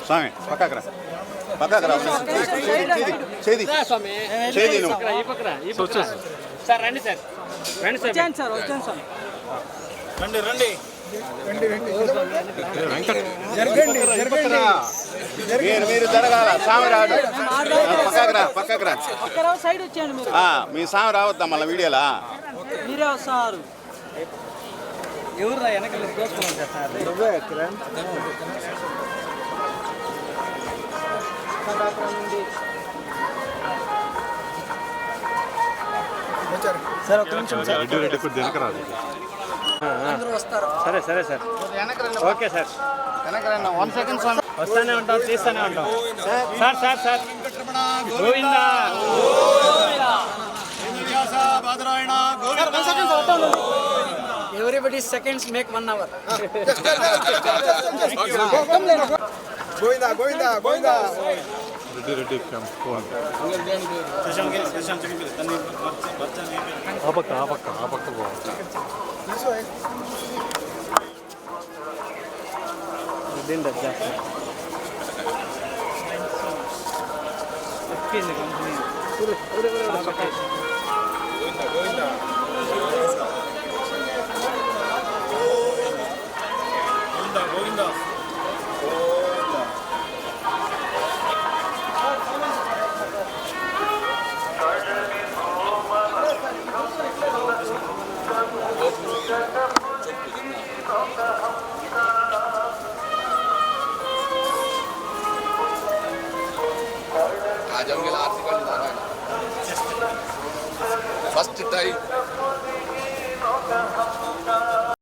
స్వామి పక్కకు రా పక్కకు రా చేది చేది సార్ రండి సార్ రండి సార్ వచ్చాను సార్ రండి రండి మీరు జరగాల స్వామి రాడు పక్కకు రా సైడ్ వచ్చాను మీ స్వామి రావద్దా మళ్ళీ వీడియోలా మీరే వస్తారు ఎవరు వెనక దోసుకున్నాను సార్ ఒక నిమిషం సరే సరే సార్ ఓకే సార్ 1 సెకండ్ స్వామి వస్తానే ఉంటాం తీస్తానే ఉంటాం sir sir sir Govinda everybody seconds make 1 hour Govinda Govinda Govinda Reddy ఆ పక్క फर्स्ट टाइम